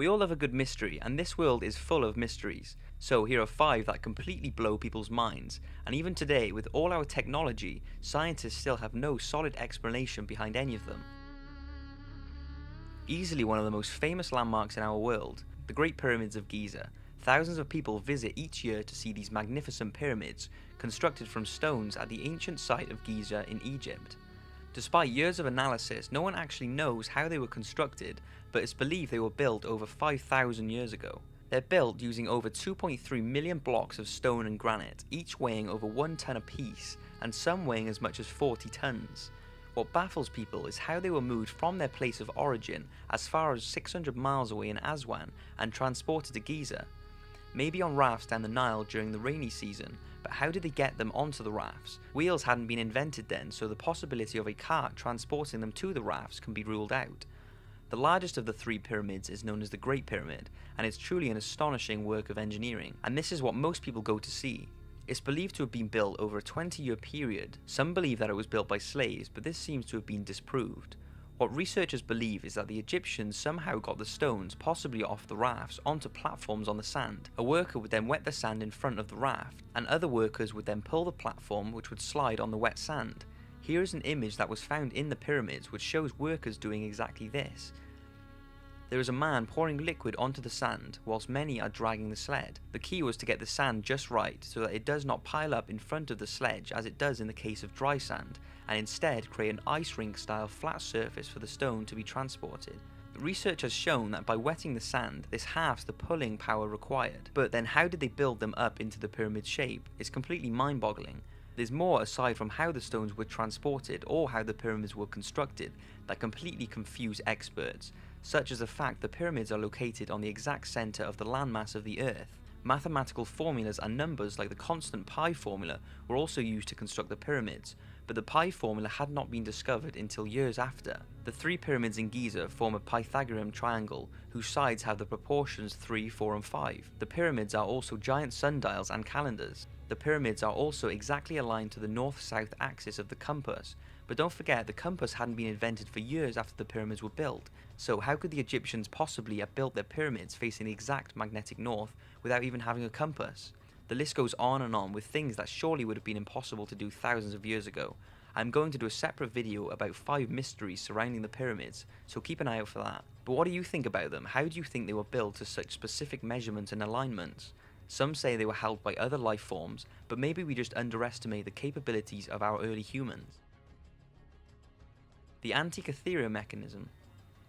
We all love a good mystery, and this world is full of mysteries. So here are 5 that completely blow people's minds, and even today, with all our technology, scientists still have no solid explanation behind any of them. Easily one of the most famous landmarks in our world, the Great Pyramids of Giza. Thousands of people visit each year to see these magnificent pyramids, constructed from stones at the ancient site of Giza in Egypt. Despite years of analysis, no one actually knows how they were constructed, but it's believed they were built over 5,000 years ago. They're built using over 2.3 million blocks of stone and granite, each weighing over 1 ton apiece, and some weighing as much as 40 tons. What baffles people is how they were moved from their place of origin as far as 600 miles away in Aswan and transported to Giza. Maybe on rafts down the Nile during the rainy season, but how did they get them onto the rafts? Wheels hadn't been invented then, so the possibility of a cart transporting them to the rafts can be ruled out. The largest of the 3 pyramids is known as the Great Pyramid, and it's truly an astonishing work of engineering, and this is what most people go to see. It's believed to have been built over a 20-year period. Some believe that it was built by slaves, but this seems to have been disproved. What researchers believe is that the Egyptians somehow got the stones, possibly off the rafts, onto platforms on the sand. A worker would then wet the sand in front of the raft, and other workers would then pull the platform, which would slide on the wet sand. Here is an image that was found in the pyramids which shows workers doing exactly this. There is a man pouring liquid onto the sand, whilst many are dragging the sled. The key was to get the sand just right, so that it does not pile up in front of the sledge as it does in the case of dry sand, and instead create an ice rink style flat surface for the stone to be transported. Research has shown that by wetting the sand, this halves the pulling power required. But then how did they build them up into the pyramid shape? It's completely mind-boggling. There's more aside from how the stones were transported or how the pyramids were constructed that completely confuse experts, such as the fact the pyramids are located on the exact center of the landmass of the Earth. Mathematical formulas and numbers like the constant pi formula were also used to construct the pyramids, but the pi formula had not been discovered until years after. The 3 pyramids in Giza form a Pythagorean triangle whose sides have the proportions 3, 4 and 5. The pyramids are also giant sundials and calendars. The pyramids are also exactly aligned to the north-south axis of the compass, but don't forget the compass hadn't been invented for years after the pyramids were built, so how could the Egyptians possibly have built their pyramids facing the exact magnetic north without even having a compass? The list goes on and on with things that surely would have been impossible to do thousands of years ago. I'm going to do a separate video about 5 mysteries surrounding the pyramids, so keep an eye out for that. But what do you think about them? How do you think they were built to such specific measurements and alignments? Some say they were held by other life forms, but maybe we just underestimate the capabilities of our early humans. The Antikythera Mechanism.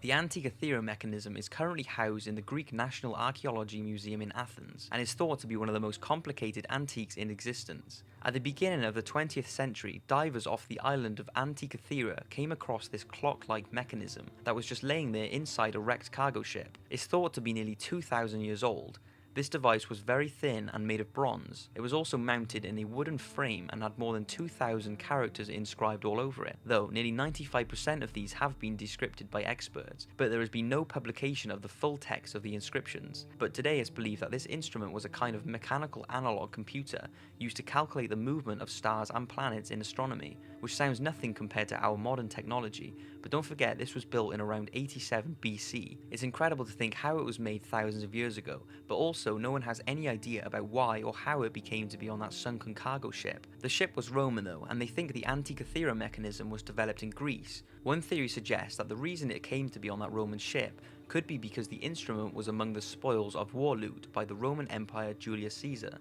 The Antikythera Mechanism is currently housed in the Greek National Archaeology Museum in Athens, and is thought to be one of the most complicated antiques in existence. At the beginning of the 20th century, divers off the island of Antikythera came across this clock-like mechanism that was just laying there inside a wrecked cargo ship. It's thought to be nearly 2,000 years old. This device was very thin and made of bronze. It was also mounted in a wooden frame and had more than 2,000 characters inscribed all over it, though nearly 95% of these have been decrypted by experts, but there has been no publication of the full text of the inscriptions. But today it's believed that this instrument was a kind of mechanical analog computer used to calculate the movement of stars and planets in astronomy, which sounds nothing compared to our modern technology, but don't forget this was built in around 87 BC. It's incredible to think how it was made thousands of years ago, but also no one has any idea about why or how it became to be on that sunken cargo ship. The ship was Roman though, and they think the Antikythera mechanism was developed in Greece. One theory suggests that the reason it came to be on that Roman ship could be because the instrument was among the spoils of war loot by the Roman Empire Julius Caesar.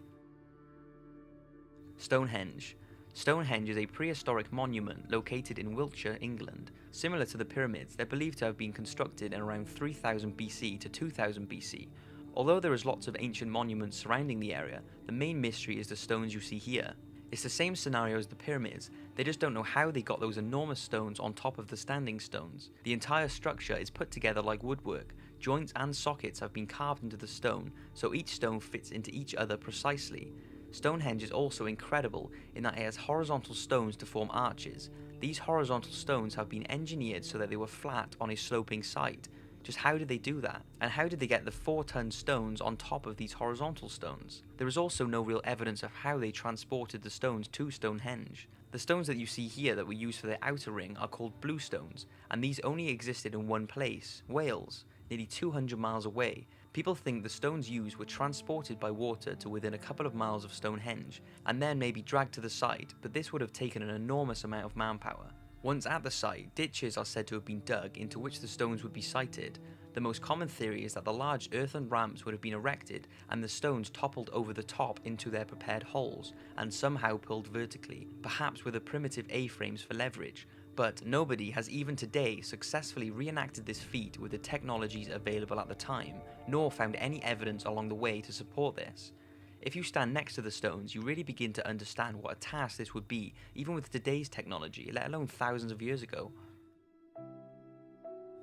Stonehenge. Stonehenge is a prehistoric monument located in Wiltshire, England. Similar to the pyramids, they're believed to have been constructed in around 3000 BC to 2000 BC. Although there is lots of ancient monuments surrounding the area, the main mystery is the stones you see here. It's the same scenario as the pyramids, they just don't know how they got those enormous stones on top of the standing stones. The entire structure is put together like woodwork. Joints and sockets have been carved into the stone, so each stone fits into each other precisely. Stonehenge is also incredible in that it has horizontal stones to form arches. These horizontal stones have been engineered so that they were flat on a sloping site. Just how did they do that? And how did they get the 4-ton stones on top of these horizontal stones? There is also no real evidence of how they transported the stones to Stonehenge. The stones that you see here that were used for the outer ring are called blue stones, and these only existed in one place, Wales, nearly 200 miles away. People think the stones used were transported by water to within a couple of miles of Stonehenge, and then maybe dragged to the site, but this would have taken an enormous amount of manpower. Once at the site, ditches are said to have been dug into which the stones would be sited. The most common theory is that the large earthen ramps would have been erected and the stones toppled over the top into their prepared holes and somehow pulled vertically, perhaps with a primitive A-frames for leverage. But nobody has even today successfully reenacted this feat with the technologies available at the time, nor found any evidence along the way to support this. If you stand next to the stones, you really begin to understand what a task this would be, even with today's technology, let alone thousands of years ago.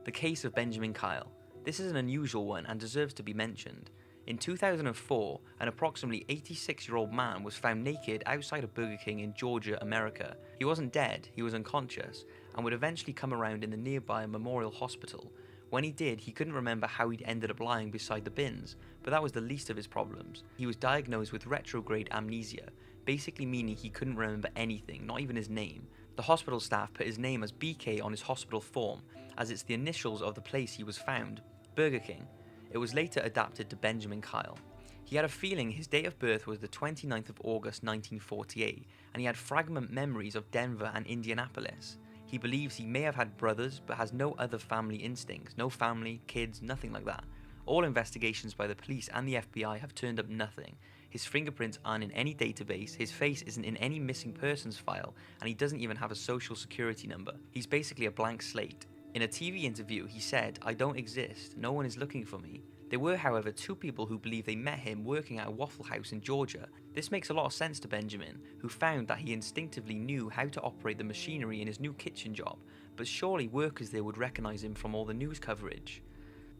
The case of Benjamin Kyle. This is an unusual one and deserves to be mentioned. In 2004, an approximately 86-year-old man was found naked outside of Burger King in Georgia, America. He wasn't dead, he was unconscious, and would eventually come around in the nearby Memorial Hospital. When he did, he couldn't remember how he'd ended up lying beside the bins, but that was the least of his problems. He was diagnosed with retrograde amnesia, basically meaning he couldn't remember anything, not even his name. The hospital staff put his name as BK on his hospital form, as it's the initials of the place he was found, Burger King. It was later adapted to Benjamin Kyle. He had a feeling his date of birth was the 29th of August 1948, and he had fragment memories of Denver and Indianapolis. He believes he may have had brothers, but has no other family instincts, no family, kids, nothing like that. All investigations by the police and the FBI have turned up nothing. His fingerprints aren't in any database, his face isn't in any missing persons file, and he doesn't even have a social security number. He's basically a blank slate. In a TV interview, he said, "I don't exist, no one is looking for me." There were, however, two people who believe they met him working at a Waffle House in Georgia. This makes a lot of sense to Benjamin, who found that he instinctively knew how to operate the machinery in his new kitchen job, but surely workers there would recognize him from all the news coverage.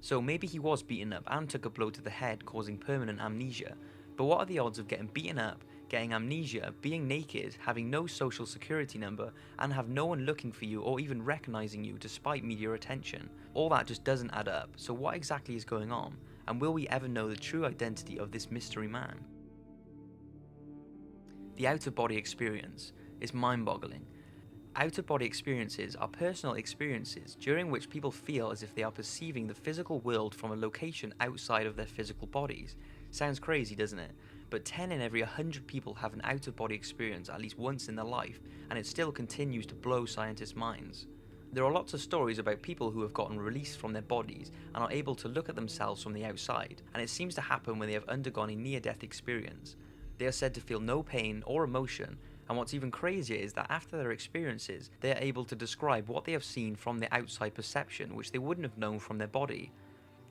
So maybe he was beaten up and took a blow to the head, causing permanent amnesia. But what are the odds of getting beaten up, getting amnesia, being naked, having no social security number, and have no one looking for you or even recognizing you despite media attention? All that just doesn't add up, so what exactly is going on? And will we ever know the true identity of this mystery man? The out-of-body experience is mind-boggling. Out-of-body experiences are personal experiences during which people feel as if they are perceiving the physical world from a location outside of their physical bodies. Sounds crazy, doesn't it? But 10 in every 100 people have an out-of-body experience at least once in their life, and it still continues to blow scientists' minds. There are lots of stories about people who have gotten released from their bodies and are able to look at themselves from the outside, and it seems to happen when they have undergone a near-death experience. They are said to feel no pain or emotion, and what's even crazier is that after their experiences, they are able to describe what they have seen from the outside perception, which they wouldn't have known from their body.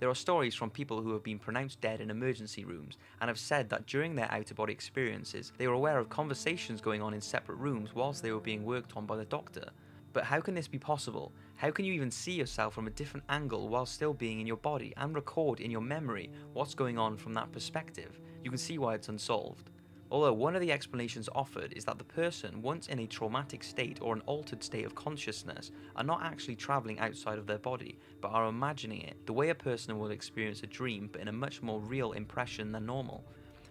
There are stories from people who have been pronounced dead in emergency rooms and have said that during their out-of-body experiences, they were aware of conversations going on in separate rooms whilst they were being worked on by the doctor. But how can this be possible? How can you even see yourself from a different angle while still being in your body and record in your memory what's going on from that perspective? You can see why it's unsolved. Although one of the explanations offered is that the person, once in a traumatic state or an altered state of consciousness, are not actually travelling outside of their body, but are imagining it, the way a person will experience a dream but in a much more real impression than normal.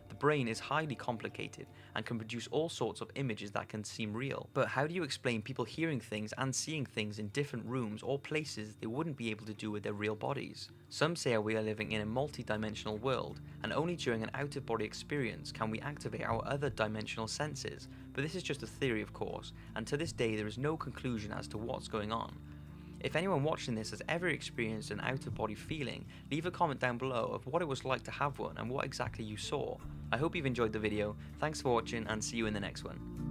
The brain is highly complicated and can produce all sorts of images that can seem real. But how do you explain people hearing things and seeing things in different rooms or places they wouldn't be able to do with their real bodies? Some say we are living in a multi-dimensional world, and only during an out-of-body experience can we activate our other dimensional senses. But this is just a theory, of course, and to this day there is no conclusion as to what's going on. If anyone watching this has ever experienced an out-of-body feeling, leave a comment down below of what it was like to have one and what exactly you saw. I hope you've enjoyed the video, thanks for watching and see you in the next one.